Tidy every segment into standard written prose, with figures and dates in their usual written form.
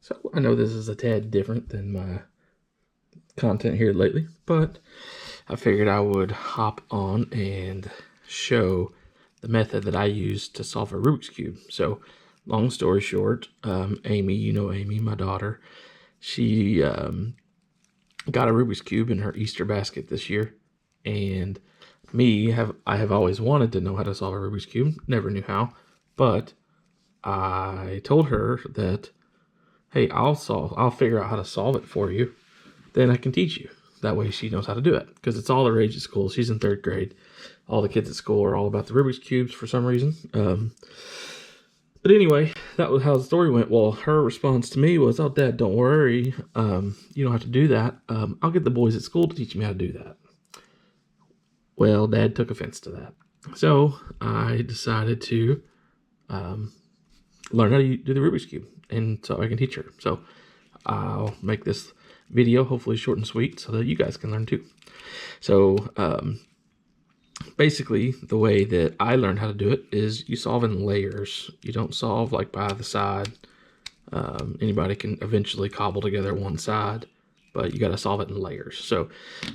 So I know this is a tad different than my content here lately, but I figured I would hop on and show the method that I use to solve a Rubik's Cube. So long story short, Amy, you know Amy, my daughter, she got a Rubik's Cube in her Easter basket this year. And I have always wanted to know how to solve a Rubik's Cube, never knew how, but I told her that, hey, I'll figure out how to solve it for you. Then I can teach you. That way she knows how to do it, because it's all the rage at school. She's in 3rd grade. All the kids at school are all about the Rubik's Cubes for some reason. But anyway, that was how the story went. Well, her response to me was, oh, Dad, don't worry. You don't have to do that. I'll get the boys at school to teach me how to do that. Well, Dad took offense to that. So I decided to learn how to do the Rubik's Cube, and so I can teach her. So I'll make this video hopefully short and sweet so that you guys can learn too. So basically the way that I learned how to do it is you solve in layers. You don't solve like by the side. Anybody can eventually cobble together one side, but you got to solve it in layers. So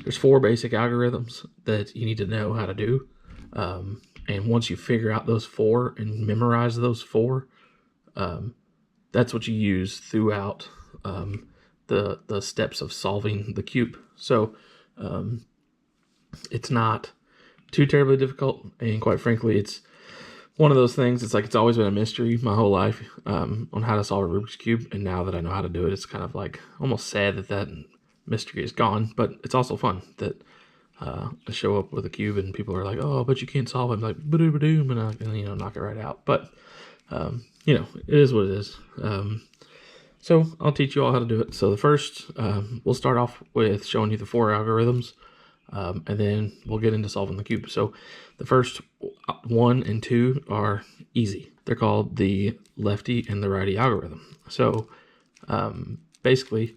there's 4 basic algorithms that you need to know how to do. And once you figure out those 4 and memorize those 4, that's what you use throughout the steps of solving the cube. So it's not too terribly difficult, and quite frankly, it's one of those things. It's like it's always been a mystery my whole life on how to solve a Rubik's Cube, and now that I know how to do it, it's kind of like almost sad that mystery is gone. But it's also fun that I show up with a cube and people are like, "Oh, but you can't solve it." I'm like, "Ba-doom," and I can knock it right out. But it is what it is. So I'll teach you all how to do it. So the first, we'll start off with showing you the 4 algorithms, and then we'll get into solving the cube. So the first 1 and 2 are easy. They're called the lefty and the righty algorithm. So basically,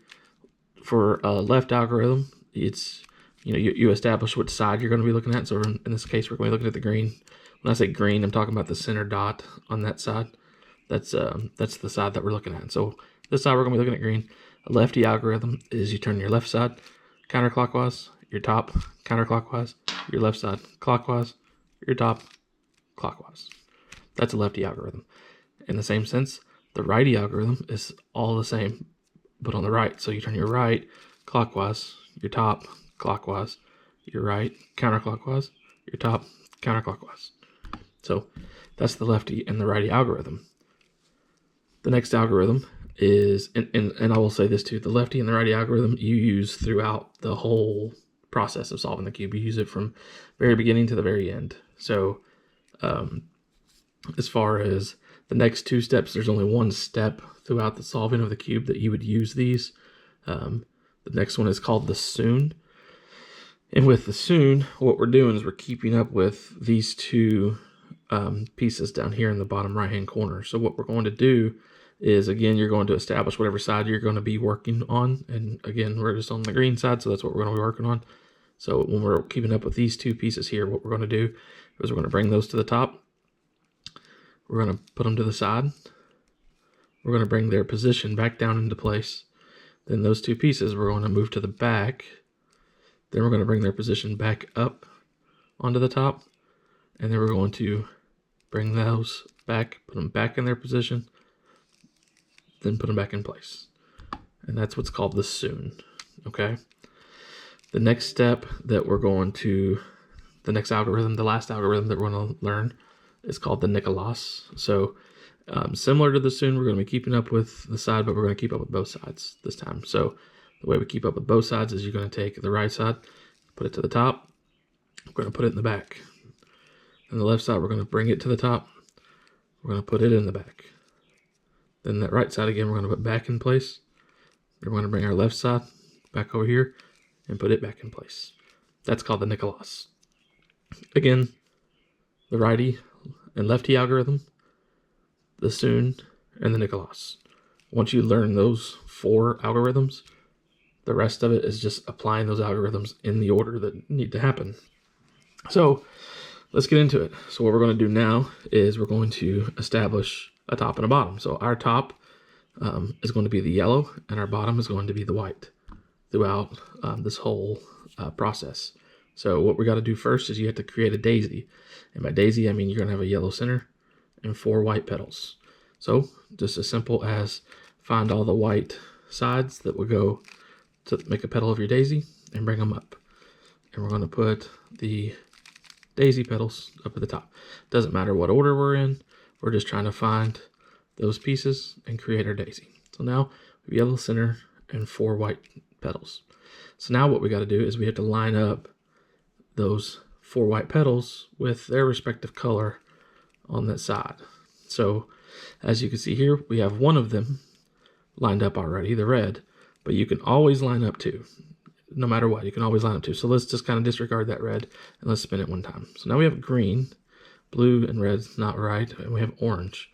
for a left algorithm, it's you establish which side you're going to be looking at. So in this case, we're going to be looking at the green. When I say green, I'm talking about the center dot on that side. That's the side that we're looking at. So this side we're going to be looking at green. A lefty algorithm is you turn your left side counterclockwise, your top counterclockwise, your left side clockwise, your top clockwise. That's a lefty algorithm. In the same sense, the righty algorithm is all the same, but on the right. So you turn your right clockwise, your top clockwise, your right counterclockwise, your top counterclockwise. So that's the lefty and the righty algorithm. The next algorithm is, and I will say this too, the lefty and the righty algorithm you use throughout the whole process of solving the cube. You use it from very beginning to the very end. So as far as the next 2 steps, there's only 1 step throughout the solving of the cube that you would use these. The next one is called the soon. And with the soon, what we're doing is we're keeping up with these 2 pieces down here in the bottom right-hand corner. So what we're going to do is, again, you're going to establish whatever side you're going to be working on. And again, we're just on the green side, so that's what we're going to be working on. So when we're keeping up with these 2 pieces here, what we're going to do is we're going to bring those to the top. We're going to put them to the side. We're going to bring their position back down into place. Then those 2 pieces we're going to move to the back. Then we're going to bring their position back up onto the top. And then we're going to bring those back, put them back in their position, then put them back in place. And that's what's called the soon, okay? The next step that we're going to, the next algorithm, the last algorithm that we're going to learn is called the Nicholas. So similar to the soon, we're going to be keeping up with the side, but we're going to keep up with both sides this time. So the way we keep up with both sides is you're going to take the right side, put it to the top, we're going to put it in the back. And the left side, we're going to bring it to the top. We're going to put it in the back. Then that right side again, we're going to put back in place. Then we're going to bring our left side back over here and put it back in place. That's called the Nicholas. Again, the righty and lefty algorithm, the soon, and the Nicholas. Once you learn those 4 algorithms, the rest of it is just applying those algorithms in the order that need to happen. So let's get into it. So what we're going to do now is we're going to establish a top and a bottom. So our top is going to be the yellow, and our bottom is going to be the white throughout this whole process. So what we got to do first is you have to create a daisy. And by daisy, I mean you're going to have a yellow center and 4 white petals. So just as simple as find all the white sides that will go to make a petal of your daisy and bring them up. And we're going to put the daisy petals up at the top. Doesn't matter what order we're in. We're just trying to find those pieces and create our daisy. So now we have yellow center and 4 white petals. So now what we got to do is we have to line up those 4 white petals with their respective color on that side. So as you can see here, we have one of them lined up already, the red, but you can always line up 2. No matter what, you can always line up 2. So let's just kind of disregard that red and let's spin it one time. So now we have green, blue and red's not right, and we have orange.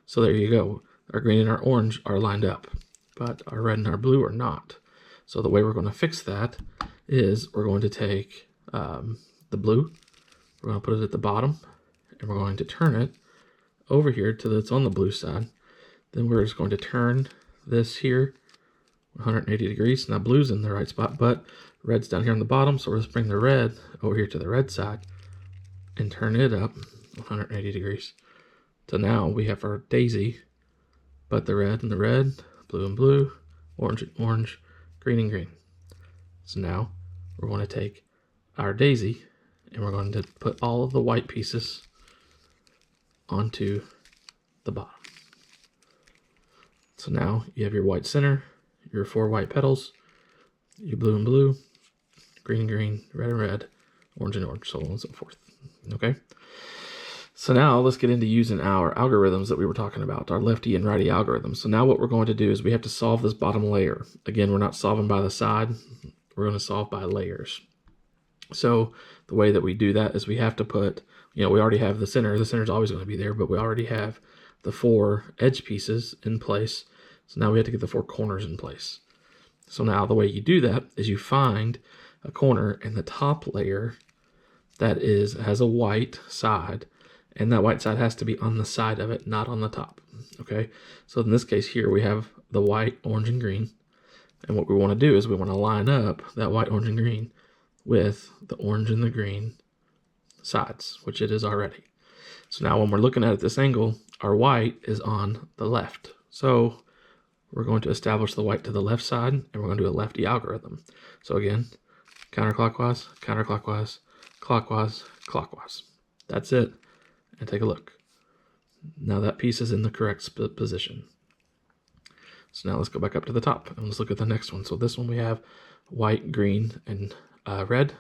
So there you go. Our green and our orange are lined up, but our red and our blue are not. So the way we're going to fix that is we're going to take the blue, we're going to put it at the bottom, and we're going to turn it over here to it's on the blue side. Then we're just going to turn this here 180 degrees. Now blue's in the right spot, but red's down here on the bottom, so we're just bring the red over here to the red side and turn it up 180 degrees. So now we have our daisy, but the red and the red, blue and blue, orange and orange, green and green. So now we're going to take our daisy and we're going to put all of the white pieces onto the bottom. So now you have your white center, your 4 white petals, your blue and blue, green and green, red and red, orange and orange, so on and so forth. Okay? So now let's get into using our algorithms that we were talking about, our lefty and righty algorithms. So now what we're going to do is we have to solve this bottom layer. Again, we're not solving by the side, we're going to solve by layers. So the way that we do that is we have to put, we already have the center. The center is always going to be there, but we already have the 4 edge pieces in place. So now we have to get the 4 corners in place. So now the way you do that is you find a corner in the top layer that has a white side, and that white side has to be on the side of it, not on the top. Okay, so in this case here we have the white, orange, and green. And what we want to do is we want to line up that white, orange, and green with the orange and the green sides, which it is already. So now when we're looking at it this angle, our white is on the left. So we're going to establish the white to the left side, and we're going to do a lefty algorithm. So again, counterclockwise, counterclockwise, clockwise, clockwise. That's it. And take a look. Now that piece is in the correct position. So now let's go back up to the top and let's look at the next one. So this one we have white, green, and red.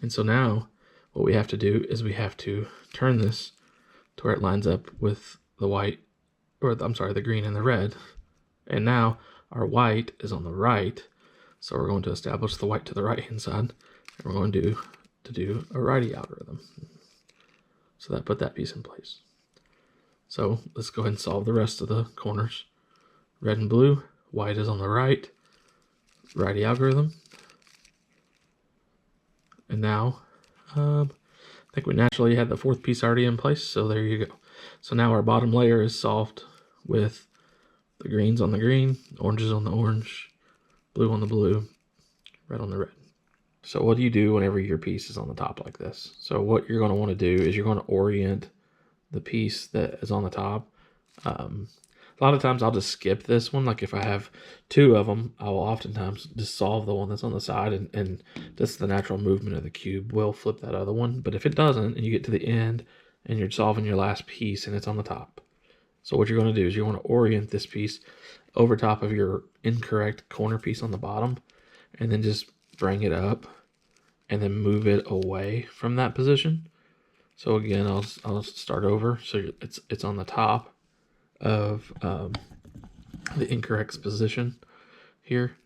And so now what we have to do is we have to turn this to where it lines up with the white, the green and the red. And now our white is on the right. So we're going to establish the white to the right hand side. And we're going to do a righty algorithm. So that put that piece in place. So let's go ahead and solve the rest of the corners. Red and blue, white is on the right, righty algorithm. And now, I think we naturally had the 4th piece already in place, so there you go. So now our bottom layer is solved with the greens on the green, oranges on the orange, blue on the blue, red on the red. So what do you do whenever your piece is on the top like this? So what you're going to want to do is you're going to orient the piece that is on the top. A lot of times I'll just skip this one. Like if I have 2 of them, I will oftentimes just solve the one that's on the side, and just the natural movement of the cube will flip that other one. But if it doesn't, and you get to the end and you're solving your last piece and it's on the top. So what you're going to do is you want to orient this piece over top of your incorrect corner piece on the bottom, and then just bring it up and then move it away from that position. So again, I'll start over. So it's on the top of the incorrect position here,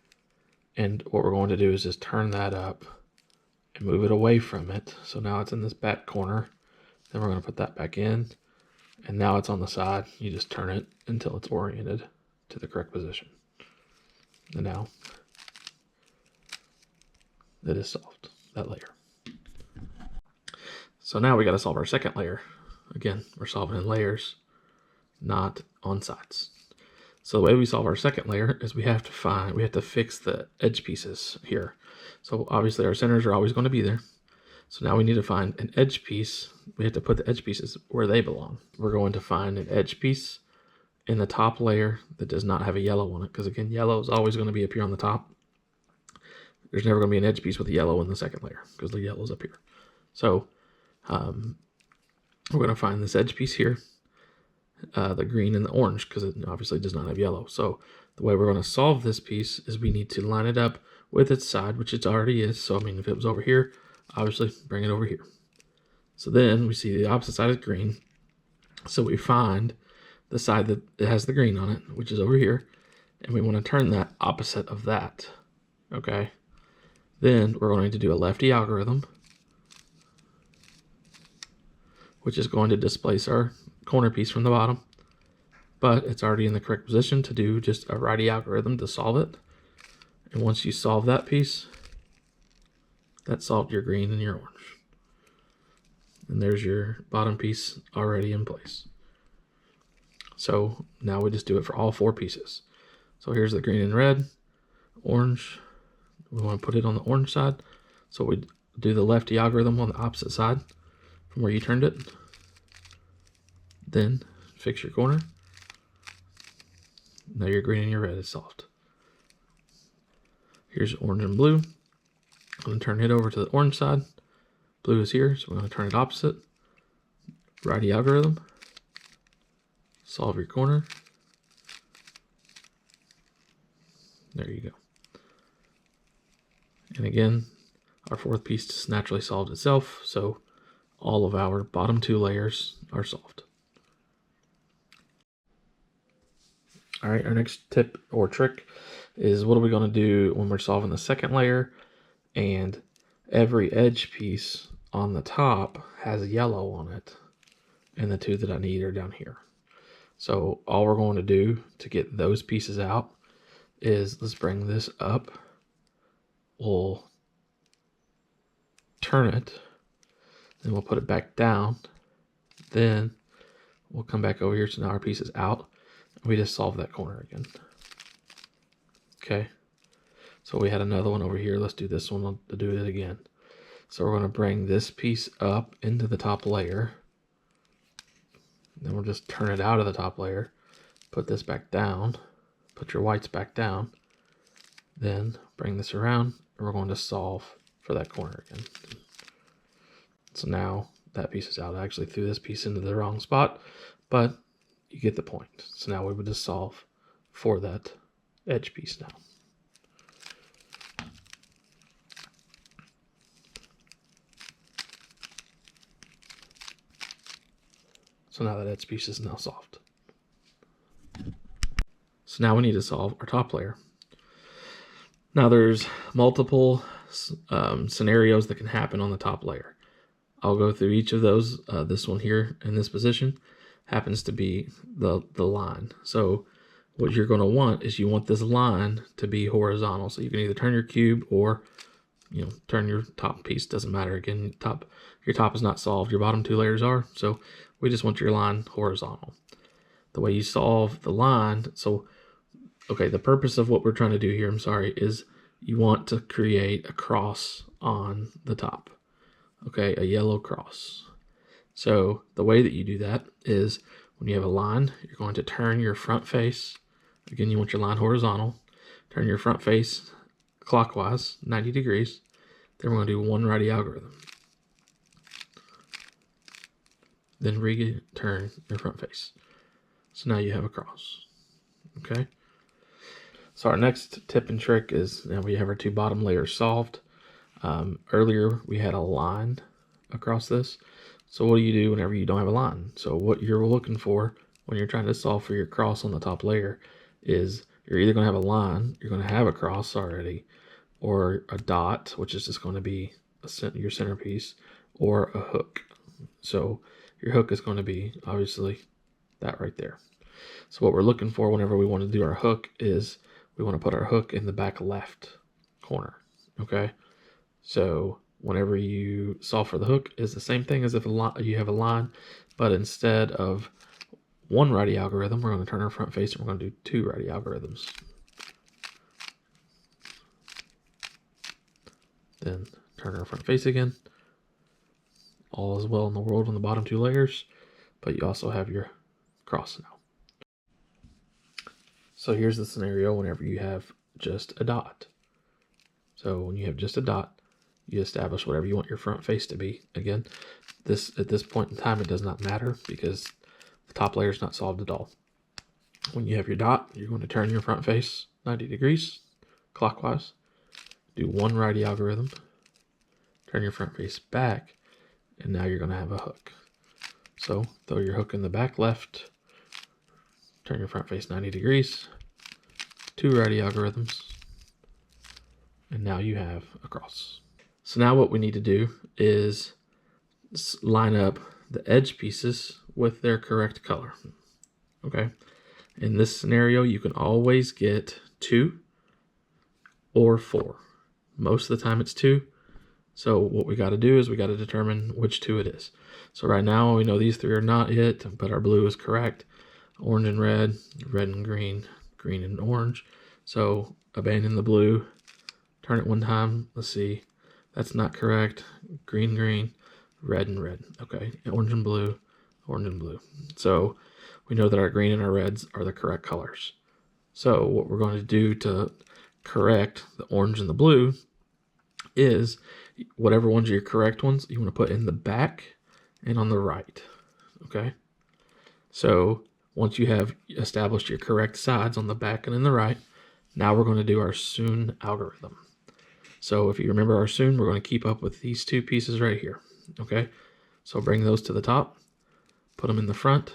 and what we're going to do is just turn that up and move it away from it. So now it's in this back corner. Then we're going to put that back in, and now it's on the side. You just turn it until it's oriented to the correct position. And now it is solved, that layer. So now we got to solve our second layer. Again, we're solving in layers, not on sides. So the way we solve our second layer is we have to fix the edge pieces here. So obviously our centers are always going to be there. So now we need to find an edge piece. We have to put the edge pieces where they belong. We're going to find an edge piece in the top layer that does not have a yellow on it, because again, yellow is always going to be up here on the top. There's never going to be an edge piece with a yellow in the second layer because the yellow is up here. So we're going to find this edge piece here, the green and the orange, because it obviously does not have yellow. So the way we're going to solve this piece is we need to line it up with its side, which it already is. So I mean, if it was over here, obviously bring it over here. So then we see the opposite side is green. So we find the side that it has the green on it, which is over here, and we want to turn that opposite of that. Okay. Then we're going to do a lefty algorithm, which is going to displace our corner piece from the bottom, but it's already in the correct position to do just a righty algorithm to solve it. And once you solve that piece, that solved your green and your orange. And there's your bottom piece already in place. So now we just do it for all 4 pieces. So here's the green and red, orange. We want to put it on the orange side. So we do the lefty algorithm on the opposite side from where you turned it. Then fix your corner. Now your green and your red is solved. Here's orange and blue. I'm going to turn it over to the orange side. Blue is here, so we're going to turn it opposite. Righty algorithm. Solve your corner. There you go. And again, our 4th piece just naturally solved itself, so all of our bottom 2 layers are solved. All right, our next tip or trick is what are we going to do when we're solving the second layer and every edge piece on the top has yellow on it, and the 2 that I need are down here. So all we're going to do to get those pieces out is let's bring this up. We'll turn it, then we'll put it back down. Then we'll come back over here. So now our piece is out. We just solve that corner again. Okay. So we had another one over here. Let's do this one to do it again. So we're going to bring this piece up into the top layer. Then we'll just turn it out of the top layer. Put this back down. Put your whites back down. Then bring this around. And we're going to solve for that corner again. So now that piece is out. I actually threw this piece into the wrong spot, but you get the point. So now we would just solve for that edge piece now. So now that edge piece is now solved. So now we need to solve our top layer. Now there's multiple scenarios that can happen on the top layer. I'll go through each of those. This one here in this position happens to be the line. So what you're going to want is you want this line to be horizontal. So you can either turn your cube or turn your top piece. Doesn't matter. Again, your top is not solved. Your bottom 2 layers are. So we just want your line horizontal. The way you solve the line, so okay, the purpose of what we're trying to do here, is you want to create a cross on the top. Okay, a yellow cross. So the way that you do that is when you have a line, you're going to turn your front face. Again, you want your line horizontal. Turn your front face clockwise, 90 degrees. Then we're going to do 1 righty algorithm. Then return your front face. So now you have a cross. Okay. So our next tip and trick is now we have our 2 bottom layers solved. Earlier we had a line across this. So what do you do whenever you don't have a line? So what you're looking for when you're trying to solve for your cross on the top layer is you're either going to have a line, you're going to have a cross already, or a dot, which is just going to be your centerpiece, or a hook. So your hook is going to be obviously that right there. So what we're looking for whenever we want to do our hook is we want to put our hook in the back left corner. Okay. So whenever you solve for the hook is the same thing as if you have a line, but instead of one righty algorithm, we're going to turn our front face and we're going to do two righty algorithms. Then turn our front face again. All is well in the world on the bottom two layers, but you also have your cross now. So here's the scenario whenever you have just a dot. So when you have just a dot, you establish whatever you want your front face to be. Again, at this point in time, it does not matter because the top layer is not solved at all. When you have your dot, you're going to turn your front face 90 degrees clockwise. Do one righty algorithm. Turn your front face back, and now you're going to have a hook. So throw your hook in the back left. Turn your front face 90 degrees. Two righty algorithms. And now you have a cross. So now what we need to do is line up the edge pieces with their correct color. Okay. In this scenario, you can always get 2 or 4. Most of the time it's 2. So what we got to do is we got to determine which 2 it is. So right now we know these 3 are not it, but our blue is correct. Orange and red, red and green, green and orange. So abandon the blue, turn it one time. Let's see. That's not correct. Green, green, red and red. Okay, orange and blue, orange and blue. So we know that our green and our reds are the correct colors. So what we're going to do to correct the orange and the blue is whatever ones are your correct ones, you want to put in the back and on the right. Okay, so once you have established your correct sides on the back and in the right, now we're going to do our soon algorithm. So if you remember our soon, we're going to keep up with these 2 pieces right here. Okay, so bring those to the top, put them in the front,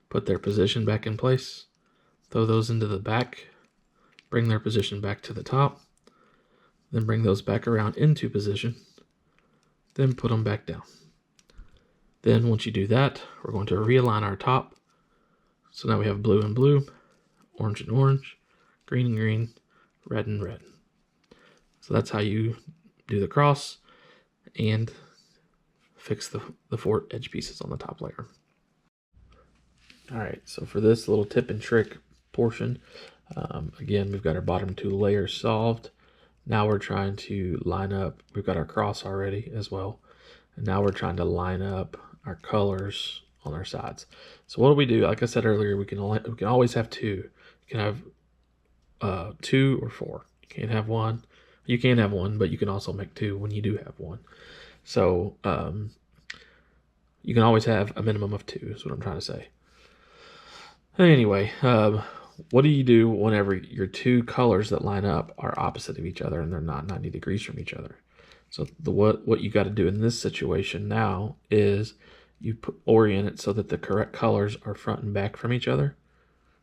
put their position back in place, throw those into the back, bring their position back to the top, then bring those back around into position, then put them back down. Then once you do that, we're going to realign our top. So now we have blue and blue, orange and orange, green and green, red and red. So that's how you do the cross and fix the 4 edge pieces on the top layer. All right, so for this little tip and trick portion, again, we've got our bottom 2 layers solved. Now we're trying to line up, we've got our cross already as well. And now we're trying to line up our colors on our sides. So what do we do? Like I said earlier, we can always have 2. You can have 2 or 4. You can't have 1. You can have 1, but you can also make 2 when you do have 1. So you can always have a minimum of 2 is what I'm trying to say. Anyway, what do you do whenever your 2 colors that line up are opposite of each other and they're not 90 degrees from each other? So what you got to do in this situation now is you orient it so that the correct colors are front and back from each other.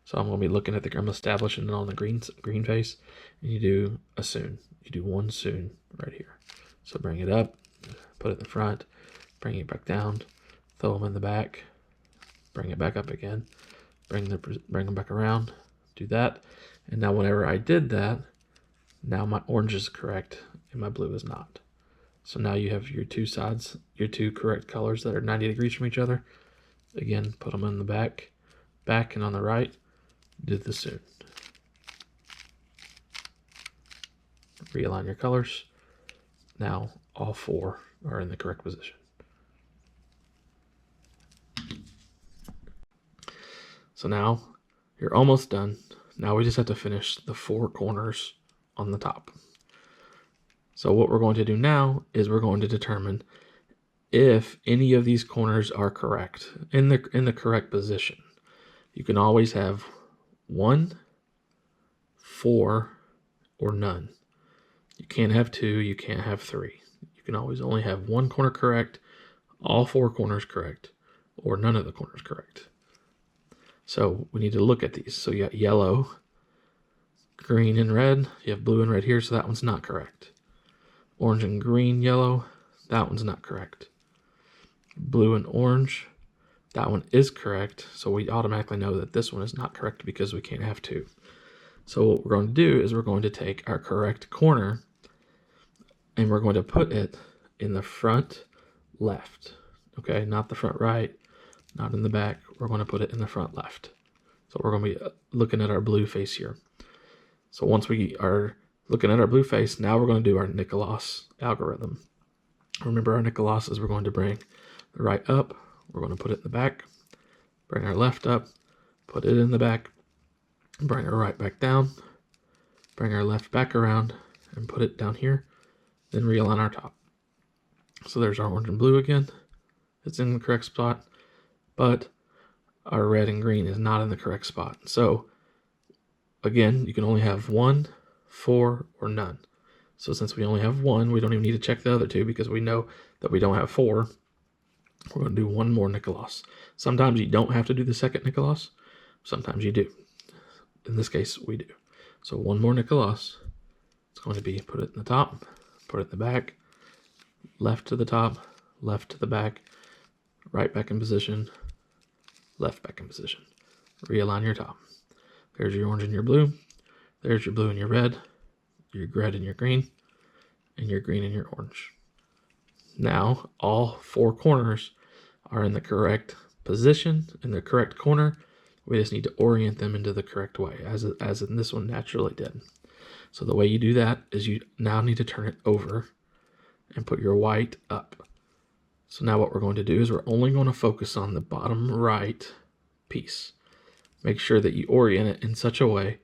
So I'm going to be looking at I'm establishing it on the green face, and you do a soon. You do one soon right here. So bring it up, put it in the front, bring it back down, throw them in the back, bring it back up again, bring them back around, do that. And now whenever I did that, now my orange is correct and my blue is not. So now you have your 2 sides, your 2 correct colors that are 90 degrees from each other. Again, put them in the back, and on the right, do the soon. Realign your colors. Now all 4 are in the correct position. So now you're almost done. Now we just have to finish the 4 corners on the top. So what we're going to do now is we're going to determine if any of these corners are correct in the correct position. You can always have 1, 4, or none. You can't have 2, you can't have 3. You can always only have 1 corner correct, all 4 corners correct, or none of the corners correct. So we need to look at these. So you got yellow, green and red. You have blue and red here, so that one's not correct. Orange and green, yellow, that one's not correct. Blue and orange, that one is correct. So we automatically know that this one is not correct because we can't have 2. So what we're going to do is we're going to take our correct corner and we're going to put it in the front left. Okay, not the front right, not in the back. We're going to put it in the front left. So we're going to be looking at our blue face here. So once we are looking at our blue face, now we're going to do our Nicholas algorithm. Remember our Nicholas is we're going to bring the right up, we're going to put it in the back, bring our left up, put it in the back, bring our right back down, bring our left back around, and put it down here, then realign our top. So there's our orange and blue again. It's in the correct spot, but our red and green is not in the correct spot. So again, you can only have 1, 4, or none. So since we only have 1, we don't even need to check the other 2 because we know that we don't have 4. We're going to do 1 more Nicholas. Sometimes you don't have to do the second Nicholas. Sometimes you do. In this case, we do. So 1 more Nicholas. It's going to be put it in the top, put it in the back, left to the top, left to the back, right back in position, left back in position. Realign your top. There's your orange and your blue. There's your blue and your red and your green, and your green and your orange. Now, all 4 corners are in the correct position, in the correct corner. We just need to orient them into the correct way, as in this one naturally did. So the way you do that is you now need to turn it over and put your white up. So now what we're going to do is we're only going to focus on the bottom right piece. Make sure that you orient it in such a way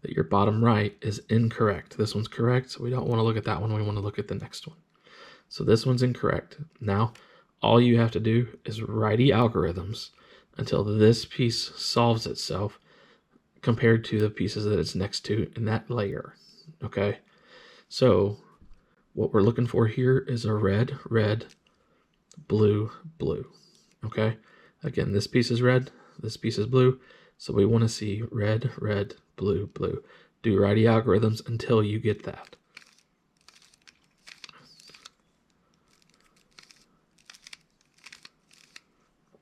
that your bottom right is incorrect. This one's correct, so we don't want to look at that one. We want to look at the next one. So this one's incorrect. Now, all you have to do is righty algorithms until this piece solves itself compared to the pieces that it's next to in that layer. Okay? So what we're looking for here is a red, red, blue, blue. Okay? Again, this piece is red, this piece is blue. So we want to see red, red, blue, blue. Do righty algorithms until you get that.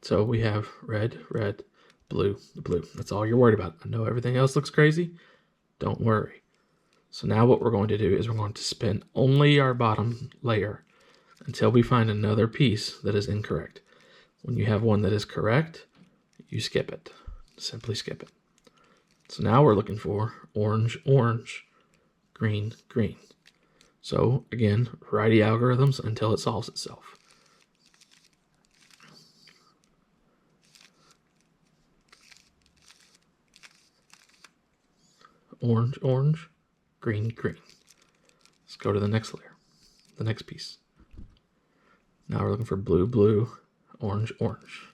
So we have red, red, blue, blue. That's all you're worried about. I know everything else looks crazy. Don't worry. So now what we're going to do is we're going to spin only our bottom layer until we find another piece that is incorrect. When you have one that is correct, you skip it. Simply skip it. So now we're looking for orange, orange, green, green. So again, righty algorithms until it solves itself. Orange, orange, green, green. Let's go to the next layer, the next piece. Now we're looking for blue, blue, orange, orange.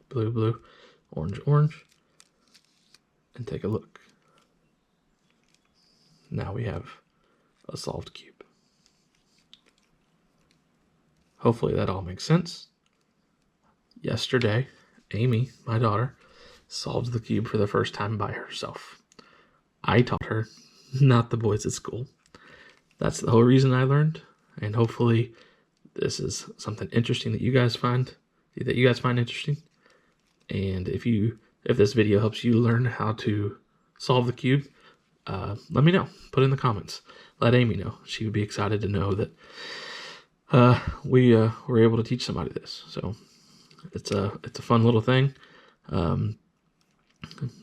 Blue, blue, orange, orange, and take a look. Now we have a solved cube. Hopefully that all makes sense. Yesterday, Amy, my daughter, solved the cube for the first time by herself. I taught her, not the boys at school. That's the whole reason I learned, and hopefully this is something interesting that you guys find interesting. And if this video helps you learn how to solve the cube, let me know. Put it in the comments. Let Amy know. She would be excited to know that we were able to teach somebody this. So it's a fun little thing.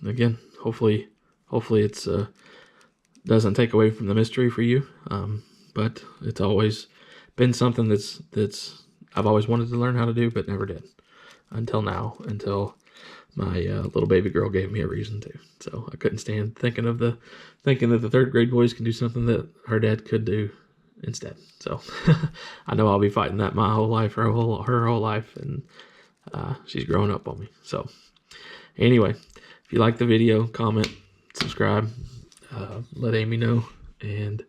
Again, hopefully it's doesn't take away from the mystery for you. But it's always been something that's I've always wanted to learn how to do, but never did. Until now, until my little baby girl gave me a reason to. So I couldn't stand thinking that the 3rd grade boys can do something that her dad could do instead. So I know I'll be fighting that my whole life, her whole life, and she's growing up on me. So anyway, if you like the video, comment, subscribe, let Amy know, and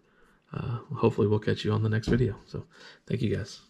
hopefully we'll catch you on the next video. So thank you guys.